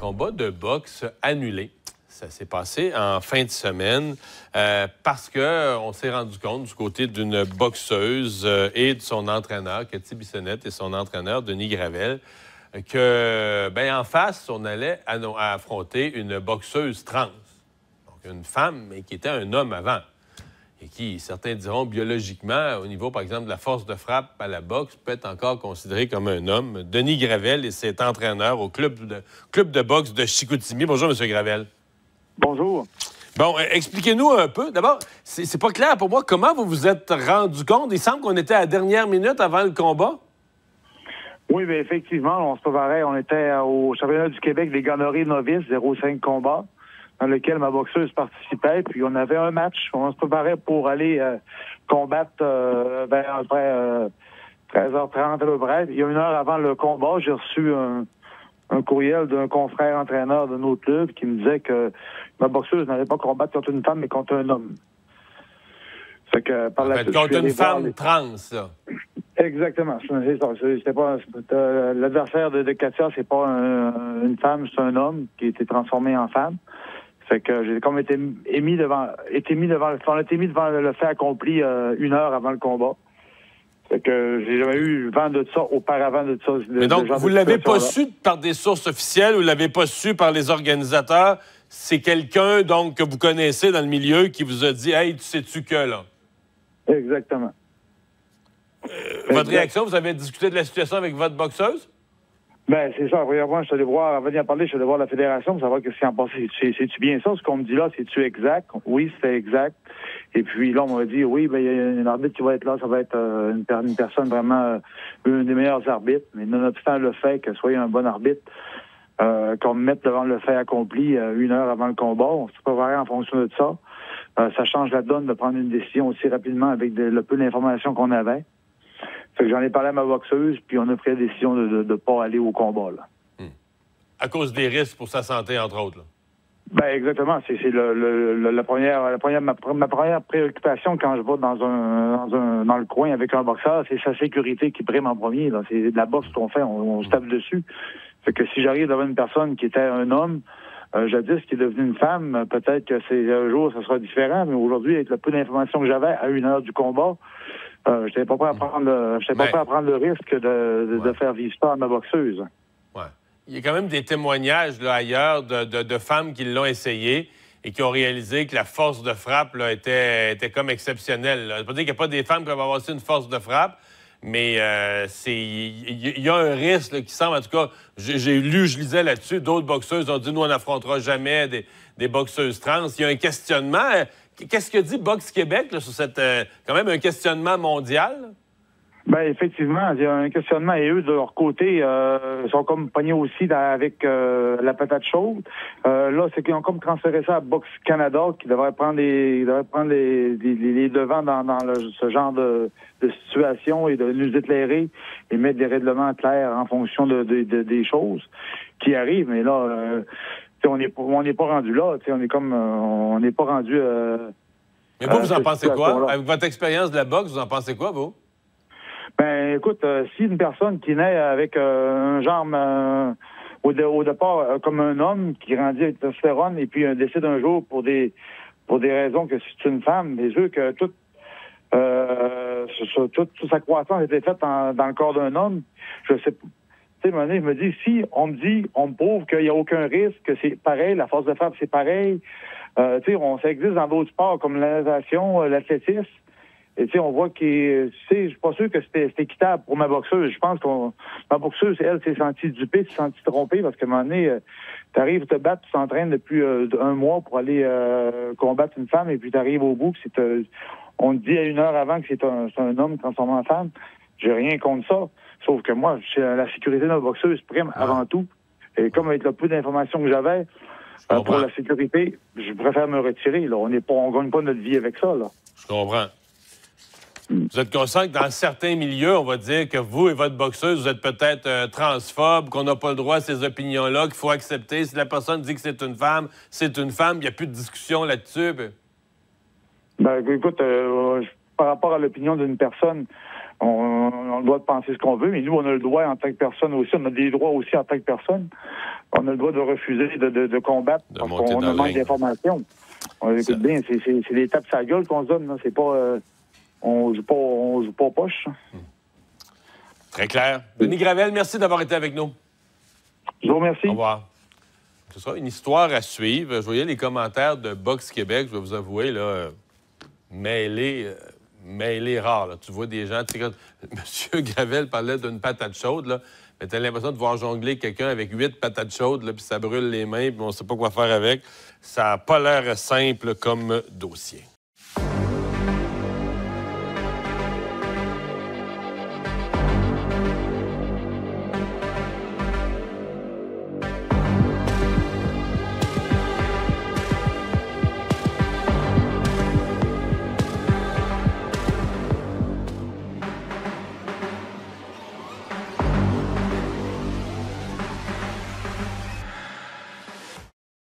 Combat de boxe annulé. Ça s'est passé en fin de semaine parce qu'on s'est rendu compte du côté d'une boxeuse et de son entraîneur, Cathy Bissonnette, et son entraîneur, Denis Gravel, que, en face, on allait affronter une boxeuse trans. Donc, une femme, mais qui était un homme avant. Et qui, certains diront, biologiquement, au niveau, par exemple, de la force de frappe à la boxe, peut être encore considéré comme un homme. Denis Gravel, et c'est entraîneur au club de boxe de Chicoutimi. Bonjour, M. Gravel. Bonjour. Bon, expliquez-nous un peu. D'abord, c'est pas clair pour moi comment vous vous êtes rendu compte. Il semble qu'on était à la dernière minute avant le combat. Oui, bien, effectivement, on se préparait. On était au championnat du Québec des gonneries novices, 0,5 combat, dans lequel ma boxeuse participait. Puis on avait un match. On se préparait pour aller combattre vers après 13h30 à peu près. Il y a une heure avant le combat, j'ai reçu un courriel d'un confrère entraîneur de notre club qui me disait que ma boxeuse n'allait pas combattre contre une femme, mais contre un homme. C'est que par la suite, contre une femme trans, là. Exactement. C'est ça. C'était pas l'adversaire de Katia, c'est pas une femme, c'est un homme qui a été transformé en femme. Fait que j'ai comme été mis devant le fait accompli une heure avant le combat. Fait que j'ai jamais eu vent de ça auparavant de ça. Mais donc, vous ne l'avez pas su par des sources officielles, vous ne l'avez pas su par les organisateurs. C'est quelqu'un, donc, que vous connaissez dans le milieu qui vous a dit « Hey, tu sais-tu que, là? » Exactement. Votre réaction, vous avez discuté de la situation avec votre boxeuse? Ben c'est ça. Premièrement, je suis allé voir, avant d'y en parler, je suis allé voir la fédération pour savoir qu'est-ce qui en passait. C'est-tu bien ça? Ce qu'on me dit là, c'est-tu exact? Oui, c'était exact. Et puis là, on m'a dit, oui, il y a un arbitre qui va être là, ça va être une personne vraiment, une des meilleurs arbitres. Mais nonobstant le fait que soit un bon arbitre, qu'on me mette devant le fait accompli une heure avant le combat, on se préparait en fonction de ça. Ça change la donne de prendre une décision aussi rapidement avec le peu d'informations qu'on avait. Fait que j'en ai parlé à ma boxeuse, puis on a pris la décision de ne pas aller au combat, là. À cause des risques pour sa santé, entre autres, là. Ben exactement. C'est ma première préoccupation quand je vais dans le coin avec un boxeur, c'est sa sécurité qui prime en premier, là. C'est de la boxe qu'on fait, on se tape dessus. Fait que si j'arrive devant une personne qui était un homme, jadis qui est devenu une femme, peut-être que un jour ça sera différent, mais aujourd'hui, avec le peu d'informations que j'avais à une heure du combat, je n'étais pas prêt à prendre le risque de faire vivre ça à ma boxeuse. Ouais. Il y a quand même des témoignages là, ailleurs de femmes qui l'ont essayé et qui ont réalisé que la force de frappe là, était comme exceptionnelle. Ça veut pas dire qu'il n'y a pas des femmes qui peuvent avoir aussi une force de frappe, mais il y a un risque là, qui semble, en tout cas, je lisais là-dessus, d'autres boxeuses ont dit, nous, on n'affrontera jamais des boxeuses trans. Il y a un questionnement. Qu'est-ce que dit Boxe Québec là, sur cette quand même un questionnement mondial? Ben effectivement, il y a un questionnement et eux, de leur côté, sont comme pognés aussi avec la patate chaude. Là, c'est qu'ils ont comme transféré ça à Boxe Canada, qui devrait prendre les devants dans ce genre de situation et de nous éclairer et mettre des règlements clairs en fonction des choses qui arrivent. Mais là, on n'est pas rendu là. On n'est pas rendu. Mais vous en pensez quoi? Avec votre expérience de la boxe, vous en pensez quoi, vous? Ben, écoute, si une personne qui naît avec un genre au départ comme un homme qui grandit avec testostérone et puis décide un jour pour des raisons que c'est une femme, c'est sûr que toute sa croissance a été faite dans le corps d'un homme. Je sais pas. Tu sais, à un moment donné, je me dis, si on me prouve qu'il n'y a aucun risque, que c'est pareil, la force de frappe, c'est pareil. Tu sais, ça existe dans d'autres sports comme la natation, l'athlétisme. Et tu sais, on voit je suis pas sûr que c'était équitable pour ma boxeuse. Je pense que ma boxeuse, elle, s'est sentie dupée, s'est sentie trompée parce qu'à un moment donné, t'arrives te battre, tu t'entraînes depuis un mois pour aller combattre une femme et puis t'arrives au bout que on te dit à une heure avant que c'est un homme transformé en femme. J'ai rien contre ça. Sauf que moi, la sécurité de ma boxeuse prime avant tout. Et comme avec le peu d'informations que j'avais, pour la sécurité, je préfère me retirer. Là. On gagne pas notre vie avec ça. Là. Je comprends. Vous êtes conscient que dans certains milieux, on va dire que vous et votre boxeuse, vous êtes peut-être transphobe, qu'on n'a pas le droit à ces opinions-là, qu'il faut accepter. Si la personne dit que c'est une femme, il n'y a plus de discussion là-dessus. Ben, écoute, par rapport à l'opinion d'une personne, on a le droit de penser ce qu'on veut, mais nous, on a le droit en tant que personne aussi, on a des droits aussi en tant que personne. on a le droit de refuser de combattre parce qu'on a manque d'informations. Écoute bien, c'est des tapes sur la gueule qu'on se donne. C'est pas, on joue pas aux poches. Très clair. Denis Gravel, merci d'avoir été avec nous. Je vous remercie. Au revoir. Ce sera une histoire à suivre. Je voyais les commentaires de Boxe Québec, je vais vous avouer, là, mêlés rares. Là. Tu vois des gens, tu sais, quand M. Gravel parlait d'une patate chaude, là, mais tu as l'impression de voir jongler quelqu'un avec 8 patates chaudes, là, puis ça brûle les mains, puis on ne sait pas quoi faire avec. Ça n'a pas l'air simple comme dossier.